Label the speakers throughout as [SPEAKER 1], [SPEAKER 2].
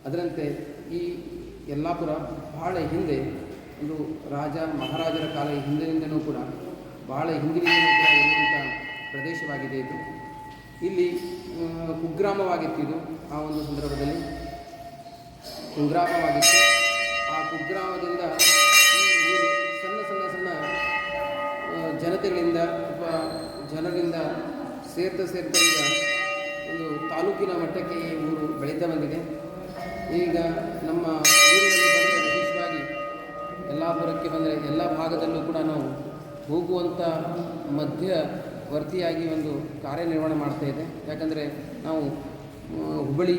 [SPEAKER 1] ಅದರಂತೆ ಈ ಯಲ್ಲಾಪುರ ಬಹಳ ಹಿಂದೆ ಒಂದು ರಾಜ ಮಹಾರಾಜರ ಕಾಲ ಹಿಂದಿನಿಂದನೂ ಕೂಡ ಬಹಳ ಹಿಂದಿನಿಂದನೂ ಕೂಡ ಇರುವಂಥ ಪ್ರದೇಶವಾಗಿದೆ ಇದು. ಇಲ್ಲಿ ಕುಗ್ರಾಮವಾಗಿತ್ತು. ಇದು ಆ ಒಂದು ಸಂದರ್ಭದಲ್ಲಿ ಕುಗ್ರಾಮವಾಗಿತ್ತು. ಆ ಕುಗ್ರಾಮದಿಂದ ಈ ಊರು ಸಣ್ಣ ಸಣ್ಣ ಸಣ್ಣ ಜನತೆಗಳಿಂದ ಅಥವಾ ಜನರಿಂದ ಸೇರ್ತಾ ಈಗ ಒಂದು ತಾಲೂಕಿನ ಮಟ್ಟಕ್ಕೆ ಈ ಊರು ಬೆಳೀತಾ ಬಂದಿದೆ. ಈಗ ನಮ್ಮ ಊರಿನಲ್ಲಿ ಬಂದರೆ ವಿಶೇಷವಾಗಿ ಯಲ್ಲಾಪುರಕ್ಕೆ ಬಂದರೆ ಎಲ್ಲ ಭಾಗದಲ್ಲೂ ಕೂಡ ನಾವು ಹೋಗುವಂಥ ಮಧ್ಯವರ್ತಿಯಾಗಿ ಒಂದು ಕಾರ್ಯನಿರ್ವಹಣೆ ಮಾಡ್ತಾಯಿದೆ. ಯಾಕಂದರೆ ನಾವು ಹುಬ್ಬಳ್ಳಿ,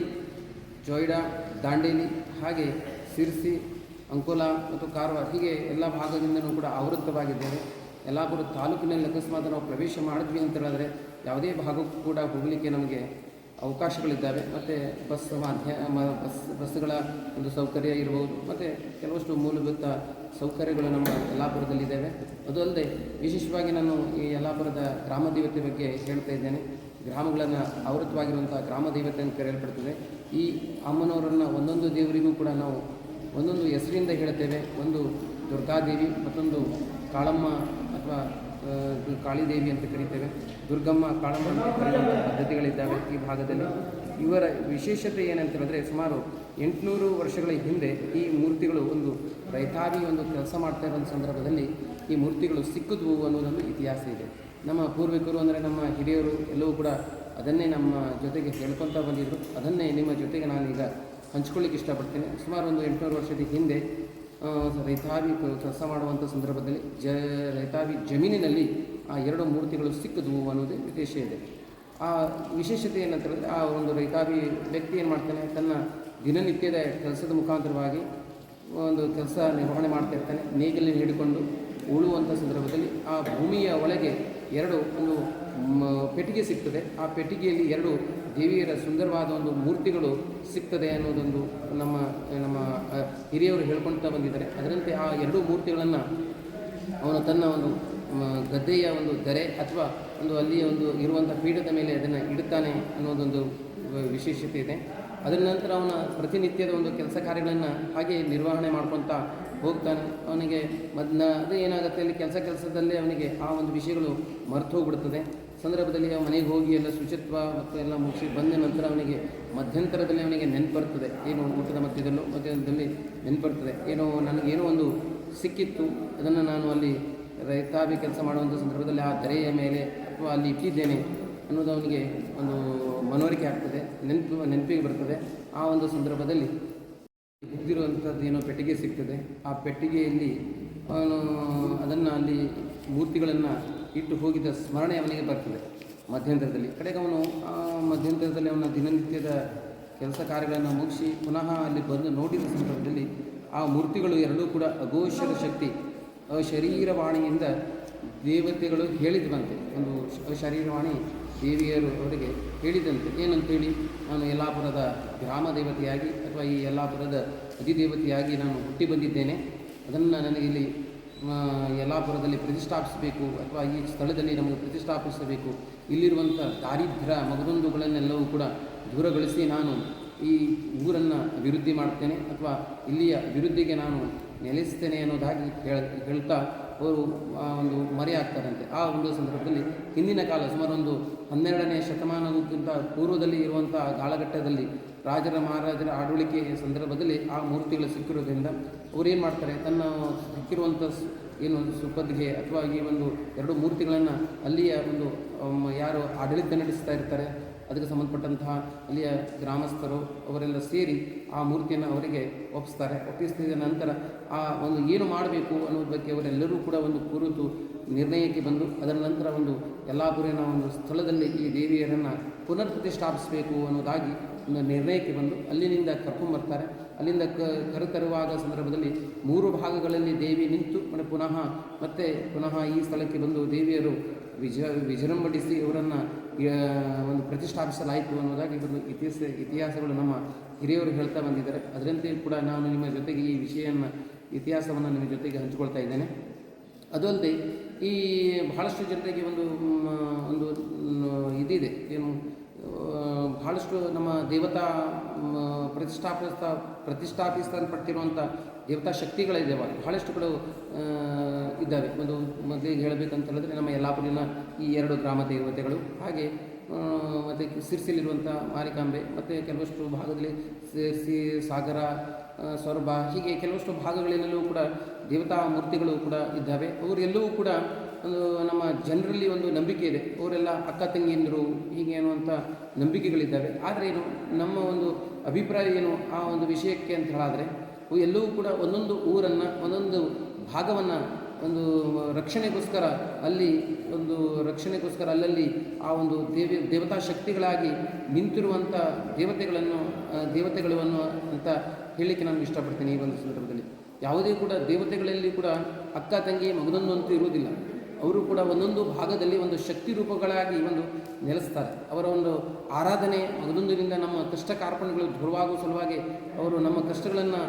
[SPEAKER 1] ಜೊಯ್ಡಾ, ದಾಂಡೇಲಿ, ಹಾಗೆ ಸಿರ್ಸಿ, ಅಂಕೋಲಾ ಮತ್ತು ಕಾರವಾರ ಹೀಗೆ ಎಲ್ಲ ಭಾಗದಿಂದಲೂ ಕೂಡ ಆವೃತ್ತವಾಗಿದ್ದೇವೆ. ಯಲ್ಲಾಪುರ ತಾಲೂಕಿನಲ್ಲಿ ಅಕಸ್ಮಾತ್ ನಾವು ಪ್ರವೇಶ ಮಾಡಿದ್ವಿ ಅಂತ ಹೇಳಿದ್ರೆ ಯಾವುದೇ ಭಾಗಕ್ಕೂ ಕೂಡ ಹೋಗಲಿಕ್ಕೆ ನಮಗೆ ಅವಕಾಶಗಳಿದ್ದಾವೆ. ಮತ್ತು ಬಸ್ಸುಗಳ ಒಂದು ಸೌಕರ್ಯ ಇರ್ಬೋದು, ಮತ್ತು ಕೆಲವಷ್ಟು ಮೂಲಭೂತ ಸೌಕರ್ಯಗಳು ನಮ್ಮ ಯಲ್ಲಾಪುರದಲ್ಲಿದ್ದಾವೆ. ಅದು ಅಲ್ಲದೆ ವಿಶೇಷವಾಗಿ ನಾನು ಈ ಯಲ್ಲಾಪುರದ ಗ್ರಾಮ ದೇವತೆ ಬಗ್ಗೆ ಹೇಳ್ತಾ ಇದ್ದೇನೆ. ಗ್ರಾಮಗಳನ್ನು ಆವೃತವಾಗಿರುವಂಥ ಗ್ರಾಮ ದೇವತೆ ಅಂತ ಕರೆಯಲ್ಪಡ್ತದೆ. ಈ ಅಮ್ಮನವರನ್ನು ಒಂದೊಂದು ದೇವರಿಗೂ ಕೂಡ ನಾವು ಒಂದೊಂದು ಹೆಸರಿಂದ ಹೇಳ್ತೇವೆ. ಒಂದು ದುರ್ಗಾದೇವಿ, ಮತ್ತೊಂದು ಕಾಳಮ್ಮ ಅಥವಾ ಕಾಳಿದೇವಿ ಅಂತ ಕರೀತೇವೆ. ದುರ್ಗಮ್ಮ, ಕಾಳಮ್ಮ ಅಂತ ಕರೆಯುವಂಥ ಪದ್ಧತಿಗಳಿದ್ದಾವೆ ಈ ಭಾಗದಲ್ಲಿ. ಇವರ ವಿಶೇಷತೆ ಏನಂತ ಹೇಳಿದ್ರೆ, ಸುಮಾರು 800 ವರ್ಷಗಳ ಹಿಂದೆ ಈ ಮೂರ್ತಿಗಳು ಒಂದು ರೈತಾವಿ ಒಂದು ಕೆಲಸ ಮಾಡ್ತಾ ಇರೋ ಸಂದರ್ಭದಲ್ಲಿ ಈ ಮೂರ್ತಿಗಳು ಸಿಕ್ಕಿದ್ವು ಅನ್ನೋದೊಂದು ಇತಿಹಾಸ ಇದೆ. ನಮ್ಮ ಪೂರ್ವಿಕರು ಅಂದರೆ ನಮ್ಮ ಹಿರಿಯರು ಎಲ್ಲವೂ ಕೂಡ ಅದನ್ನೇ ನಮ್ಮ ಜೊತೆಗೆ ಹೇಳ್ಕೊತಾ ಬಂದಿದ್ದರು. ಅದನ್ನೇ ನಿಮ್ಮ ಜೊತೆಗೆ ನಾನೀಗ ಹಂಚ್ಕೊಳ್ಳಿಕ್ಕೆ ಇಷ್ಟಪಡ್ತೇನೆ. ಸುಮಾರು ಒಂದು 800 ವರ್ಷದ ಹಿಂದೆ ರೈತಾವಿ ಕೆಲಸ ಮಾಡುವಂಥ ಸಂದರ್ಭದಲ್ಲಿ ರೈತಾವಿ ಜಮೀನಿನಲ್ಲಿ ಆ 2 ಮೂರ್ತಿಗಳು ಸಿಕ್ಕಿದ್ವು ಅನ್ನೋದೇ ವಿಶೇಷ ಇದೆ. ಆ ವಿಶೇಷತೆ ಏನಂತ ಹೇಳಿದ್ರೆ, ಆ ಒಂದು ರೈತಾವಿ ವ್ಯಕ್ತಿ ಏನು ಮಾಡ್ತಾನೆ, ತನ್ನ ದಿನನಿತ್ಯದ ಕೆಲಸದ ಮುಖಾಂತರವಾಗಿ ಒಂದು ಕೆಲಸ ನಿರ್ವಹಣೆ ಮಾಡ್ತಾ ಇರ್ತಾನೆ. ನೇಗಿಲನ್ನು ಹಿಡಿಕೊಂಡು ಉಳುವಂಥ ಸಂದರ್ಭದಲ್ಲಿ ಆ ಭೂಮಿಯ ಒಳಗೆ 2 ಒಂದು ಪೆಟ್ಟಿಗೆ ಸಿಗ್ತದೆ. ಆ ಪೆಟ್ಟಿಗೆಯಲ್ಲಿ 2 ದೇವಿಯರ ಸುಂದರವಾದ ಒಂದು ಮೂರ್ತಿಗಳು ಸಿಗ್ತದೆ ಅನ್ನೋದೊಂದು ನಮ್ಮ ನಮ್ಮ ಹಿರಿಯವರು ಹೇಳ್ಕೊಳ್ತಾ ಬಂದಿದ್ದಾರೆ. ಅದರಂತೆ ಆ 2 ಮೂರ್ತಿಗಳನ್ನು ಅವನು ತನ್ನ ಒಂದು ಗದ್ದೆಯ ಒಂದು ದರೆ ಅಥವಾ ಒಂದು ಅಲ್ಲಿಯ ಒಂದು ಇರುವಂಥ ಪೀಠದ ಮೇಲೆ ಅದನ್ನು ಇಡುತ್ತಾನೆ ಅನ್ನೋದೊಂದು ವಿಶೇಷತೆ ಇದೆ. ಅದರ ನಂತರ ಅವನ ಪ್ರತಿನಿತ್ಯದ ಒಂದು ಕೆಲಸ ಕಾರ್ಯಗಳನ್ನು ಹಾಗೆ ನಿರ್ವಹಣೆ ಮಾಡ್ಕೊತಾ ಹೋಗ್ತಾನೆ. ಅವನಿಗೆ ಅದು ಏನಾಗುತ್ತೆ, ಅಲ್ಲಿ ಕೆಲಸದಲ್ಲೇ ಅವನಿಗೆ ಆ ಒಂದು ವಿಷಯಗಳು ಮರೆತು ಹೋಗ್ಬಿಡ್ತದೆ. ಸಂದರ್ಭದಲ್ಲಿ ಅವನ ಮನೆಗೆ ಹೋಗಿ ಎಲ್ಲ ಶುಚಿತ್ವ ಮತ್ತು ಎಲ್ಲ ಮುಗಿಸಿ ಬಂದ ನಂತರ ಅವನಿಗೆ ಮಧ್ಯಂತರದಲ್ಲಿ ಅವನಿಗೆ ನೆನಪು ಬರ್ತದೆ. ಏನು ಊಟದ ಮಧ್ಯದಲ್ಲಿ ನೆನಪು ಬರ್ತದೆ, ಏನೋ ನನಗೇನೋ ಒಂದು ಸಿಕ್ಕಿತ್ತು, ಅದನ್ನು ನಾನು ಅಲ್ಲಿ ರೈತಾಭಿ ಕೆಲಸ ಮಾಡುವಂಥ ಸಂದರ್ಭದಲ್ಲಿ ಆ ಧರೆಯ ಮೇಲೆ ಅಥವಾ ಅಲ್ಲಿ ಇಟ್ಟಿದ್ದೇನೆ ಅನ್ನೋದು ಅವನಿಗೆ ಒಂದು ಮನವರಿಕೆ ಆಗ್ತದೆ, ನೆನಪಿಗೆ ಬರ್ತದೆ. ಆ ಒಂದು ಸಂದರ್ಭದಲ್ಲಿ ಹುಟ್ಟಿರುವಂಥದ್ದು ಏನೋ ಪೆಟ್ಟಿಗೆ ಸಿಗ್ತದೆ. ಆ ಪೆಟ್ಟಿಗೆಯಲ್ಲಿ ಅವನು ಅದನ್ನು ಅಲ್ಲಿ ಮೂರ್ತಿಗಳನ್ನು ಇಟ್ಟು ಹೋಗಿದ್ದ ಸ್ಮರಣೆ ಅವನಿಗೆ ಬರ್ತದೆ ಮಧ್ಯಂತರದಲ್ಲಿ. ಕಡೆಗೆ ಅವನು ಆ ಮಧ್ಯಂತರದಲ್ಲಿ ಅವನ ದಿನನಿತ್ಯದ ಕೆಲಸ ಕಾರ್ಯಗಳನ್ನು ಮುಗಿಸಿ ಪುನಃ ಅಲ್ಲಿ ಬಂದು ನೋಡಿದ ಸಂದರ್ಭದಲ್ಲಿ ಆ ಮೂರ್ತಿಗಳು 2 ಕೂಡ ಅಘೋಷರ ಶಕ್ತಿ, ಅಶರೀರವಾಣಿಯಿಂದ ದೇವತೆಗಳು ಹೇಳಿದ್ವಂತೆ. ಒಂದು ಅಶರೀರವಾಣಿ ದೇವಿಯರು ಅವರಿಗೆ ಹೇಳಿದಂತೆ ಏನಂತೇಳಿ, ನಾನು ಯಲ್ಲಾಪುರದ ಗ್ರಾಮ ದೇವತೆಯಾಗಿ ಅಥವಾ ಈ ಯಲ್ಲಾಪುರದ ಅಧಿದೇವತೆಯಾಗಿ ನಾನು ಹುಟ್ಟಿ ಬಂದಿದ್ದೇನೆ. ಅದನ್ನು ನನಗೆ ಇಲ್ಲಿ ಯಲ್ಲಾಪುರದಲ್ಲಿ ಪ್ರತಿಷ್ಠಾಪಿಸಬೇಕು ಅಥವಾ ಈ ಸ್ಥಳದಲ್ಲಿ ನಮಗೆ ಪ್ರತಿಷ್ಠಾಪಿಸಬೇಕು. ಇಲ್ಲಿರುವಂಥ ದಾರಿದ್ರ್ಯ ಮಗದೊಂದುಗಳನ್ನೆಲ್ಲವೂ ಕೂಡ ದೂರಗೊಳಿಸಿ ನಾನು ಈ ಊರನ್ನು ಅಭಿವೃದ್ಧಿ ಮಾಡ್ತೇನೆ ಅಥವಾ ಇಲ್ಲಿಯ ಅಭಿವೃದ್ಧಿಗೆ ನಾನು ನೆಲೆಸ್ತೇನೆ ಅನ್ನೋದಾಗಿ ಹೇಳ್ತಾ ಅವರು ಒಂದು ಮರೆಯಾಗ್ತಾರಂತೆ. ಆ ಒಂದು ಸಂದರ್ಭದಲ್ಲಿ ಹಿಂದಿನ ಕಾಲ ಸುಮಾರು ಒಂದು 12ನೇ ಶತಮಾನಕ್ಕಿಂತ ಪೂರ್ವದಲ್ಲಿ ಇರುವಂಥ ಕಾಲಘಟ್ಟದಲ್ಲಿ ರಾಜರ ಮಹಾರಾಜರ ಆಡಳಿಕೆಯ ಸಂದರ್ಭದಲ್ಲಿ ಆ ಮೂರ್ತಿಗಳು ಸಿಕ್ಕಿರೋದ್ರಿಂದ ಅವರೇನು ಮಾಡ್ತಾರೆ, ತನ್ನ ಸಿಕ್ಕಿರುವಂಥ ಏನು ಸುಪದ್ಗೆ ಅಥವಾ ಈ ಒಂದು 2 ಮೂರ್ತಿಗಳನ್ನು ಅಲ್ಲಿಯ ಒಂದು ಯಾರು ಆಡಳಿತ ನಡೆಸ್ತಾ ಇರ್ತಾರೆ ಅದಕ್ಕೆ ಸಂಬಂಧಪಟ್ಟಂತಹ ಅಲ್ಲಿಯ ಗ್ರಾಮಸ್ಥರು ಅವರೆಲ್ಲ ಸೇರಿ ಆ ಮೂರ್ತಿಯನ್ನು ಅವರಿಗೆ ಒಪ್ಪಿಸಿದ ನಂತರ ಆ ಒಂದು ಏನು ಮಾಡಬೇಕು ಅನ್ನೋದ್ರ ಬಗ್ಗೆ ಅವರೆಲ್ಲರೂ ಕೂಡ ಒಂದು ಕುರಿತು ನಿರ್ಣಯಕ್ಕೆ ಬಂದು ಅದರ ನಂತರ ಒಂದು ಯಲ್ಲಾಪುರಿನ ಒಂದು ಸ್ಥಳದಲ್ಲಿ ಈ ದೇವಿಯರನ್ನು ಪುನರ್ ಪ್ರತಿಷ್ಠಾಪಿಸಬೇಕು ಅನ್ನೋದಾಗಿ ಒಂದು ನಿರ್ಣಯಕ್ಕೆ ಬಂದು ಅಲ್ಲಿನಿಂದ ಕರ್ಕೊಂಡ್ಬರ್ತಾರೆ. ಅಲ್ಲಿಂದ ಕರೆತರುವಾಗ ಸಂದರ್ಭದಲ್ಲಿ 3 ಭಾಗಗಳಲ್ಲಿ ದೇವಿ ನಿಂತು ಪುನಃ ಈ ಸ್ಥಳಕ್ಕೆ ಬಂದು ದೇವಿಯರು ವಿಜೃಂಭಣಿಸಿ ಅವರನ್ನು ಒಂದು ಪ್ರತಿಷ್ಠಾಪಿಸಲಾಯಿತು ಅನ್ನೋದಾಗಿ ಒಂದು ಇತಿಹಾಸಗಳು ನಮ್ಮ ಹಿರಿಯವರು ಹೇಳ್ತಾ ಬಂದಿದ್ದಾರೆ. ಅದರಂತೆ ಕೂಡ ನಾನು ನಿಮ್ಮ ಜೊತೆಗೆ ಈ ಇತಿಹಾಸವನ್ನು ನಿಮ್ಮ ಜೊತೆಗೆ ಹಂಚಿಕೊಳ್ತಾ ಇದ್ದೇನೆ. ಅದಲ್ಲದೆ ಈ ಬಹಳಷ್ಟು ಜನರಿಗೆ ಒಂದು ಇದಿದೆ, ಏನು ಬಹಳಷ್ಟು ನಮ್ಮ ದೇವತಾ ಪ್ರತಿಷ್ಠಾಪಿಸಲ್ಪಟ್ಟಿರುವಂಥ ದೇವತಾ ಶಕ್ತಿಗಳಿದ್ದಾವೆ, ಬಹಳಷ್ಟುಗಳು ಇದ್ದಾವೆ. ಮೊದಲಿಗೆ ಹೇಳಬೇಕಂತ ಹೇಳಿದ್ರೆ ನಮ್ಮ ಯಲ್ಲಾಪುರಿನ ಈ 2 ಗ್ರಾಮ ದೇವತೆಗಳು, ಹಾಗೆ ಮತ್ತು ಸಿರ್ಸಿಲಿರುವಂಥ ಮಾರಿಕಾಂಬೆ, ಮತ್ತು ಕೆಲವಷ್ಟು ಭಾಗದಲ್ಲಿ ಸಿರ್ಸಿ, ಸಾಗರ, ಸೊರಬ, ಹೀಗೆ ಕೆಲವಷ್ಟು ಭಾಗಗಳಿನಲ್ಲೂ ಕೂಡ ದೇವತಾ ಮೂರ್ತಿಗಳು ಕೂಡ ಇದ್ದಾವೆ. ಅವರೆಲ್ಲವೂ ಕೂಡ ಒಂದು ನಮ್ಮ ಜನರಲ್ಲಿ ಒಂದು ನಂಬಿಕೆ ಇದೆ, ಅವರೆಲ್ಲ ಅಕ್ಕ ತಂಗಿಯಂದರು ಹೀಗೆ ಅನ್ನುವಂಥ ನಂಬಿಕೆಗಳಿದ್ದಾವೆ. ಆದರೆ ಏನು ನಮ್ಮ ಒಂದು ಅಭಿಪ್ರಾಯ ಏನು ಆ ಒಂದು ವಿಷಯಕ್ಕೆ ಅಂತ ಹೇಳಿದ್ರೆ, ಎಲ್ಲವೂ ಕೂಡ ಒಂದೊಂದು ಊರನ್ನು, ಒಂದೊಂದು ಭಾಗವನ್ನು ಒಂದು ರಕ್ಷಣೆಗೋಸ್ಕರ ಅಲ್ಲಲ್ಲಿ ಆ ಒಂದು ದೇವತಾ ಶಕ್ತಿಗಳಾಗಿ ನಿಂತಿರುವಂಥ ದೇವತೆಗಳು ಅಂತ ಹೇಳಲಿಕ್ಕೆ ನಾನು ಇಷ್ಟಪಡ್ತೀನಿ. ಈ ಒಂದು ಸಂದರ್ಭದಲ್ಲಿ ಯಾವುದೇ ಕೂಡ ದೇವತೆಗಳಲ್ಲಿ ಕೂಡ ಅಕ್ಕ ತಂಗಿ ಮಗದೊಂದು ಅಂತೂ ಇರುವುದಿಲ್ಲ. ಅವರು ಕೂಡ ಒಂದೊಂದು ಭಾಗದಲ್ಲಿ ಒಂದು ಶಕ್ತಿ ರೂಪಗಳಾಗಿ ನೆಲೆಸ್ತಾರೆ. ಅವರ ಒಂದು ಆರಾಧನೆ ಮಗದೊಂದರಿಂದ ನಮ್ಮ ಕಷ್ಟ ಕಾರ್ಪಣ್ಯಗಳು ದೂರವಾಗುವ ಸಲುವಾಗಿ ಅವರು ನಮ್ಮ ಕಷ್ಟಗಳನ್ನು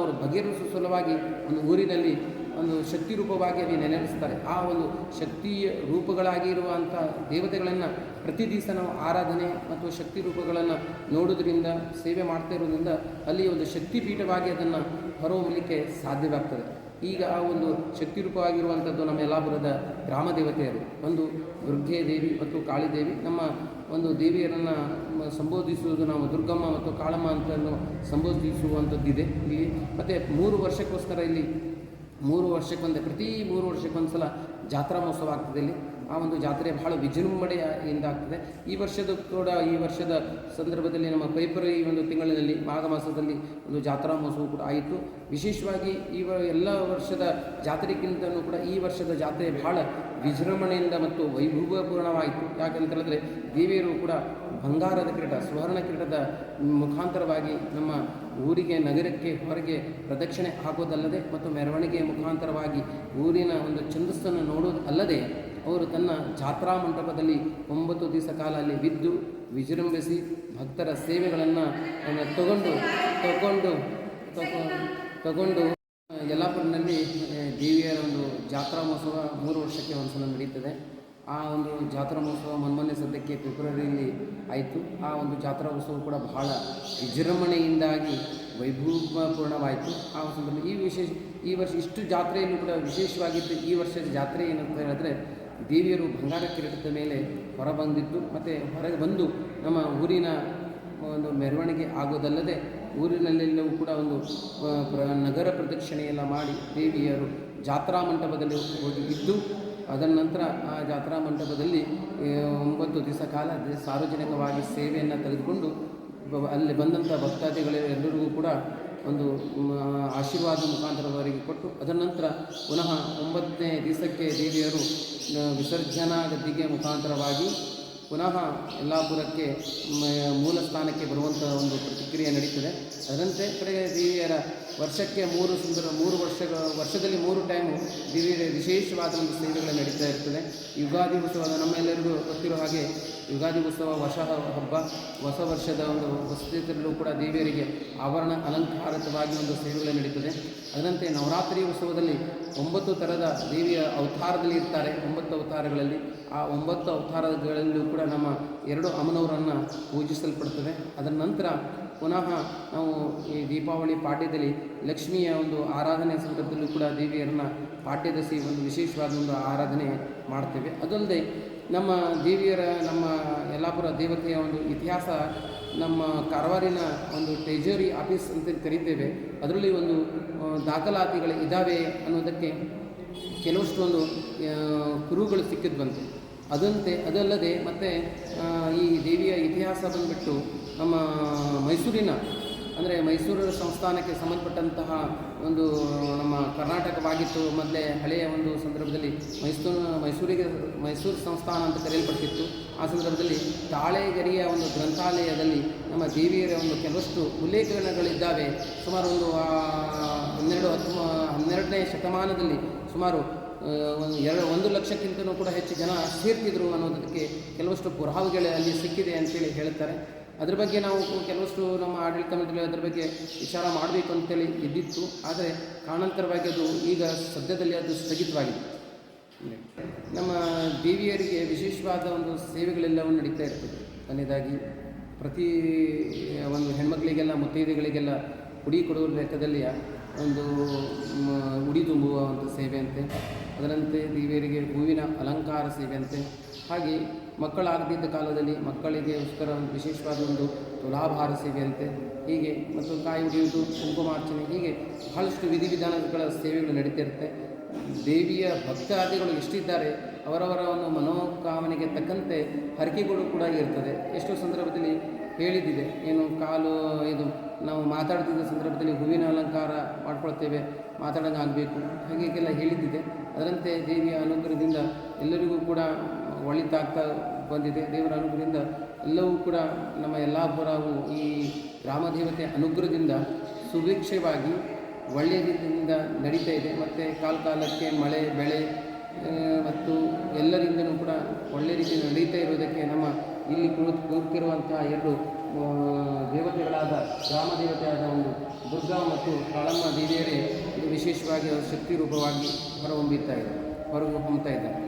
[SPEAKER 1] ಅವರು ಬಗೆಹರಿಸುವ ಸಲುವಾಗಿ ಒಂದು ಊರಿನಲ್ಲಿ ಒಂದು ಶಕ್ತಿ ರೂಪವಾಗಿ ಅಲ್ಲಿ ನೆಲೆಸ್ತಾರೆ. ಆ ಒಂದು ಶಕ್ತಿಯ ರೂಪಗಳಾಗಿರುವಂಥ ದೇವತೆಗಳನ್ನು ಪ್ರತಿ ದಿವಸ ನಾವು ಆರಾಧನೆ ಮತ್ತು ಶಕ್ತಿ ರೂಪಗಳನ್ನು ನೋಡೋದ್ರಿಂದ, ಸೇವೆ ಮಾಡ್ತಾ ಇರೋದ್ರಿಂದ ಅಲ್ಲಿ ಒಂದು ಶಕ್ತಿಪೀಠವಾಗಿ ಅದನ್ನು ಹೊರಹೊಮ್ಮಲಿಕ್ಕೆ ಸಾಧ್ಯವಾಗ್ತದೆ. ಈಗ ಆ ಒಂದು ಶಕ್ತಿ ರೂಪವಾಗಿರುವಂಥದ್ದು ನಮ್ಮ ಯಲ್ಲಾಪುರದ ಗ್ರಾಮ ದೇವತೆಯರು, ಒಂದು ದುರ್ಗೆ ದೇವಿ ಮತ್ತು ಕಾಳಿದೇವಿ. ನಮ್ಮ ಒಂದು ದೇವಿಯರನ್ನು ಸಂಬೋಧಿಸುವುದು ನಾವು ದುರ್ಗಮ್ಮ ಮತ್ತು ಕಾಳಮ್ಮ ಅಂತ ಸಂಬೋಧಿಸುವಂಥದ್ದಿದೆ ಇಲ್ಲಿ. ಮತ್ತು 3 ವರ್ಷಕ್ಕೋಸ್ಕರ ಇಲ್ಲಿ ಪ್ರತಿ 3 ವರ್ಷಕ್ಕೊಂದು ಸಲ ಜಾತ್ರಾ ಮಹೋತ್ಸವ ಆಗ್ತದೆ ಇಲ್ಲಿ. ಆ ಒಂದು ಜಾತ್ರೆ ಬಹಳ ವಿಜೃಂಭಣೆಯಿಂದ ಆಗ್ತದೆ. ಈ ವರ್ಷದ ಸಂದರ್ಭದಲ್ಲಿ ನಮ್ಮ ಫೆಬ್ರವರಿ ಒಂದು ತಿಂಗಳಿನಲ್ಲಿ, ಮಾಘ ಮಾಸದಲ್ಲಿ ಒಂದು ಜಾತ್ರಾ ಮಹೋತ್ಸವ ಕೂಡ ಆಯಿತು. ವಿಶೇಷವಾಗಿ ಎಲ್ಲ ವರ್ಷದ ಜಾತ್ರೆಗಿಂತಲೂ ಕೂಡ ಈ ವರ್ಷದ ಜಾತ್ರೆ ಬಹಳ ವಿಜೃಂಭಣೆಯಿಂದ ಮತ್ತು ವೈಭವಪೂರ್ಣವಾಯಿತು. ಯಾಕಂತ ಹೇಳಿದ್ರೆ ದೇವಿಯರು ಕೂಡ ಬಂಗಾರದ ಕಿರೀಟ, ಸುವರ್ಣ ಕಿರೀಟದ ಮುಖಾಂತರವಾಗಿ ನಮ್ಮ ಊರಿಗೆ, ನಗರಕ್ಕೆ ಹೊರಗೆ ಪ್ರದಕ್ಷಿಣೆ ಹಾಕೋದಲ್ಲದೆ ಮತ್ತು ಮೆರವಣಿಗೆಯ ಮುಖಾಂತರವಾಗಿ ಊರಿನ ಒಂದು ಛಂದಸ್ಸನ್ನು ನೋಡೋದು ಅಲ್ಲದೆ, ಅವರು ತನ್ನ ಜಾತ್ರಾ ಮಂಟಪದಲ್ಲಿ 9 ದಿವಸ ಕಾಲ ಅಲ್ಲಿ ಬಿದ್ದು ವಿಜೃಂಭಿಸಿ ಭಕ್ತರ ಸೇವೆಗಳನ್ನು ತಗೊಂಡು ಯಲ್ಲಾಪುರಿನಲ್ಲಿ ದೇವಿಯರ ಒಂದು ಜಾತ್ರಾ ಮಹೋತ್ಸವ 3 ವರ್ಷಕ್ಕೆ ಒಂದು ಸಲ ನಡೀತದೆ. ಆ ಒಂದು ಜಾತ್ರಾ ಮಹೋತ್ಸವ ಮೊನ್ನೆ ಸದ್ಯಕ್ಕೆ ಫೆಬ್ರವರಿಯಲ್ಲಿ ಆಯಿತು. ಆ ಒಂದು ಜಾತ್ರಾ ಉತ್ಸವ ಕೂಡ ಬಹಳ ವಿಜೃಂಭಣೆಯಿಂದಾಗಿ ವೈಭವಪೂರ್ಣವಾಯಿತು. ಆ ಸಂದರ್ಭದಲ್ಲಿ ಈ ವರ್ಷ ಇಷ್ಟು ಜಾತ್ರೆಯಲ್ಲೂ ಕೂಡ ವಿಶೇಷವಾಗಿದ್ದು ಈ ವರ್ಷದ ಜಾತ್ರೆ ಏನಂತ ಹೇಳಿದ್ರೆ, ದೇವಿಯರು ಬಂಗಾರ ಕಿರೀಟದ ಮೇಲೆ ಹೊರಬಂದಿದ್ದು ಮತ್ತು ಹೊರಗೆ ಬಂದು ನಮ್ಮ ಊರಿನ ಒಂದು ಮೆರವಣಿಗೆ ಆಗೋದಲ್ಲದೆ ಊರಿನಲ್ಲೆಲ್ಲವೂ ಕೂಡ ಒಂದು ನಗರ ಪ್ರದಕ್ಷಿಣೆಯೆಲ್ಲ ಮಾಡಿ ದೇವಿಯರು ಜಾತ್ರಾ ಮಂಟಪದಲ್ಲಿ ಹೋಗಿ ಇದ್ದು, ಅದರ ನಂತರ ಆ ಜಾತ್ರಾ ಮಂಟಪದಲ್ಲಿ 9 ದಿವಸ ಕಾಲ ಸಾರ್ವಜನಿಕವಾಗಿ ಸೇವೆಯನ್ನು ತೆಗೆದುಕೊಂಡು ಅಲ್ಲಿ ಬಂದಂಥ ಭಕ್ತಾದಿಗಳೆಲ್ಲರಿಗೂ ಕೂಡ ಒಂದು ಆಶೀರ್ವಾದ ಮುಖಾಂತರವರೆಗೆ ಕೊಟ್ಟು, ಅದರ ನಂತರ ಪುನಃ 9ನೇ ದಿವಸಕ್ಕೆ ದೇವಿಯರು ವಿಸರ್ಜನಾ ಗದ್ದಿಗೆ ಮುಖಾಂತರವಾಗಿ ಪುನಃ ಯಲ್ಲಾಪುರಕ್ಕೆ ಮೂಲ ಸ್ಥಾನಕ್ಕೆ ಬರುವಂಥ ಒಂದು ಪ್ರತಿಕ್ರಿಯೆ ನಡೀತದೆ. ಅದರಂತೆ ಕಡೆಗೆ ದೇವಿಯರ ವರ್ಷಕ್ಕೆ 3 ವರ್ಷದಲ್ಲಿ 3 ಟೈಮು ದೇವಿಯರ ವಿಶೇಷವಾದ ಒಂದು ಸೇವೆಗಳು ನಡೀತಾ ಇರ್ತದೆ. ಯುಗಾದಿ ಉತ್ಸವ ನಮ್ಮೆಲ್ಲರಿಗೂ ಗೊತ್ತಿರೋ ಹಾಗೆ ಯುಗಾದಿ ಉತ್ಸವ ಹೊಸ ವರ್ಷದ ಒಂದು ವಸತಿಯಲ್ಲೂ ಕೂಡ ದೇವಿಯರಿಗೆ ಆಭರಣ ಅಲಂಕಾರಿತವಾಗಿ ಒಂದು ಸೇವೆಗಳು ನಡೀತದೆ. ಅದರಂತೆ ನವರಾತ್ರಿ ಉತ್ಸವದಲ್ಲಿ 9 ಥರದ ದೇವಿಯ ಅವತಾರದಲ್ಲಿ ಇರ್ತಾರೆ. 9 ಅವತಾರಗಳಲ್ಲಿ ಆ 9 ಅವತಾರಗಳಲ್ಲೂ ಕೂಡ ನಮ್ಮ 2 ಅಮ್ಮನವರನ್ನು ಪೂಜಿಸಲ್ಪಡ್ತದೆ. ಅದರ ನಂತರ ಪುನಃ ನಾವು ಈ ದೀಪಾವಳಿ ಪಾಡ್ಯದಲ್ಲಿ ಲಕ್ಷ್ಮಿಯ ಒಂದು ಆರಾಧನೆ ಸಂದರ್ಭದಲ್ಲೂ ಕೂಡ ದೇವಿಯರನ್ನು ಪಾಡ್ಯದಸಿ ಒಂದು ವಿಶೇಷವಾದ ಒಂದು ಆರಾಧನೆ ಮಾಡ್ತೇವೆ. ಅದಲ್ಲದೆ ನಮ್ಮ ಯಲ್ಲಾಪುರ ದೇವತೆಯ ಒಂದು ಇತಿಹಾಸ ನಮ್ಮ ಕಾರವಾರಿನ ಒಂದು ಟ್ರೆಜರಿ ಆಫೀಸ್ ಅಂತ ಕರೀತೇವೆ. ಅದರಲ್ಲಿ ಒಂದು ದಾಖಲಾತಿಗಳು ಇದ್ದಾವೆ ಅನ್ನೋದಕ್ಕೆ ಕೆಲವಷ್ಟು ಒಂದು ಕುರುಹುಗಳು ಸಿಕ್ಕಿದ್ದು ಬಂತು. ಅದಲ್ಲದೆ ಮತ್ತು ಈ ದೇವಿಯ ಇತಿಹಾಸ ಬಂದುಬಿಟ್ಟು ನಮ್ಮ ಮೈಸೂರು ಸಂಸ್ಥಾನಕ್ಕೆ ಸಂಬಂಧಪಟ್ಟಂತಹ ಒಂದು ನಮ್ಮ ಕರ್ನಾಟಕವಾಗಿತ್ತು. ಮೊದಲೇ ಹಳೆಯ ಒಂದು ಸಂದರ್ಭದಲ್ಲಿ ಮೈಸೂರು ಸಂಸ್ಥಾನ ಅಂತ ಕರೆಯಲ್ಪಟ್ಟಿತ್ತು. ಆ ಸಂದರ್ಭದಲ್ಲಿ ತಾಳೆಗರಿಯ ಒಂದು ಗ್ರಂಥಾಲಯದಲ್ಲಿ ನಮ್ಮ ದೇವಿಯರ ಒಂದು ಕೆಲವಷ್ಟು ಉಲ್ಲೇಖಗಳಿದ್ದಾವೆ. ಸುಮಾರು ಒಂದು 12ನೇ ಶತಮಾನದಲ್ಲಿ ಸುಮಾರು 1 ಲಕ್ಷಕ್ಕಿಂತಲೂ ಕೂಡ ಹೆಚ್ಚು ಜನ ಸೇರ್ತಿದ್ರು ಅನ್ನೋದಕ್ಕೆ ಕೆಲವಷ್ಟು ಪುರಾವೆಗಳು ಅಲ್ಲಿ ಸಿಕ್ಕಿದೆ ಅಂತೇಳಿ ಹೇಳ್ತಾರೆ. ಅದ್ರ ಬಗ್ಗೆ ನಾವು ಕೆಲವಷ್ಟು ನಮ್ಮ ಆಡಳಿತ ಮಂಡಳಿ ಅದರ ಬಗ್ಗೆ ವಿಚಾರ ಮಾಡಬೇಕು ಅಂತೇಳಿ ಇದ್ದಿತ್ತು. ಆದರೆ ಕಾರಣಾಂತರವಾಗಿ ಅದು ಈಗ ಸದ್ಯದಲ್ಲಿ ಅದು ಸ್ಥಗಿತವಾಗಿದೆ. ನಮ್ಮ ದೇವಿಯರಿಗೆ ವಿಶೇಷವಾದ ಒಂದು ಸೇವೆಗಳೆಲ್ಲವೂ ನಡೀತಾ ಇರ್ತದೆ. ಕೊನೆಯದಾಗಿ ಪ್ರತಿ ಒಂದು ಹೆಣ್ಮಕ್ಳಿಗೆಲ್ಲ ಮುತ್ತೈದೆಗಳಿಗೆಲ್ಲ ಉಡಿ ಕೊಡುವ ಲೆಕ್ಕದಲ್ಲಿ ಒಂದು ಉಡಿ ತುಂಬುವ ಒಂದು ಸೇವೆಯಂತೆ, ಅದರಂತೆ ದೇವಿಯರಿಗೆ ಹೂವಿನ ಅಲಂಕಾರ ಸೇವೆಯಂತೆ, ಹಾಗೆ ಮಕ್ಕಳಾಗದಿದ್ದ ಕಾಲದಲ್ಲಿ ಮಕ್ಕಳಿಗೋಸ್ಕರ ಒಂದು ವಿಶೇಷವಾದ ಒಂದು ತುಲಾಭಾರ ಸೇವೆಯಂತೆ, ಹೀಗೆ ಮತ್ತು ಕಾಯಿ ಉಡಿಯುವುದು, ಕುಂಕುಮಾರ್ಚನೆ, ಹೀಗೆ ಬಹಳಷ್ಟು ವಿಧಿವಿಧಾನಗಳ ಸೇವೆಗಳು ನಡೀತಿರುತ್ತೆ. ದೇವಿಯ ಭಕ್ತಾದಿಗಳು ಎಷ್ಟಿದ್ದಾರೆ ಅವರವರ ಒಂದು ಮನೋಕಾಮನೆಗೆ ತಕ್ಕಂತೆ ಹರಕೆಗಳು ಕೂಡ ಇರ್ತದೆ. ಎಷ್ಟೋ ಸಂದರ್ಭದಲ್ಲಿ ಹೇಳಿದ್ದಿದೆ, ಏನು ಇದು ನಾವು ಮಾತಾಡ್ತಿದ್ದ ಸಂದರ್ಭದಲ್ಲಿ ಹೂವಿನ ಅಲಂಕಾರ ಮಾಡ್ಕೊಳ್ತೇವೆ, ಮಾತಾಡೋಂಗೆ ಆಗಬೇಕು, ಹಾಗೆಲ್ಲ ಹೇಳಿದ್ದಿದೆ. ಅದರಂತೆ ದೇವಿಯ ಅನುಗ್ರಹದಿಂದ ಎಲ್ಲರಿಗೂ ಕೂಡ ಒಳಿತಾಗ್ತಾ ಬಂದಿದೆ. ದೇವರ ಅನುಗ್ರಹದಿಂದ ಎಲ್ಲವೂ ಕೂಡ ನಮ್ಮ ಯಲ್ಲಾಪುರವು ಈ ಗ್ರಾಮದೇವತೆ ಅನುಗ್ರಹದಿಂದ ಸುಭಿಕ್ಷವಾಗಿ ಒಳ್ಳೆಯ ರೀತಿಯಿಂದ ನಡೀತಾ ಇದೆ. ಮತ್ತು ಕಾಲಕ್ಕೆ ಮಳೆ ಬೆಳೆ ಮತ್ತು ಎಲ್ಲರಿಂದಲೂ ಕೂಡ ಒಳ್ಳೆಯ ರೀತಿಯಲ್ಲಿ ನಡೀತಾ ಇರುವುದಕ್ಕೆ ನಮ್ಮ ಇಲ್ಲಿ ಕೂತಿರುವಂತಹ ಎರಡು ದೇವತೆಗಳಾದ ಗ್ರಾಮ ದೇವತೆಯಾದ ಒಂದು ದುರ್ಗಾ ಮತ್ತು ಕಾಳಮ್ಮ ದೇವಿಯರೇ ಇದು ವಿಶೇಷವಾಗಿ ಶಕ್ತಿ ರೂಪವಾಗಿ ಹೊರಹೊಮ್ಮುತ್ತಾ ಇದ್ದಾರೆ.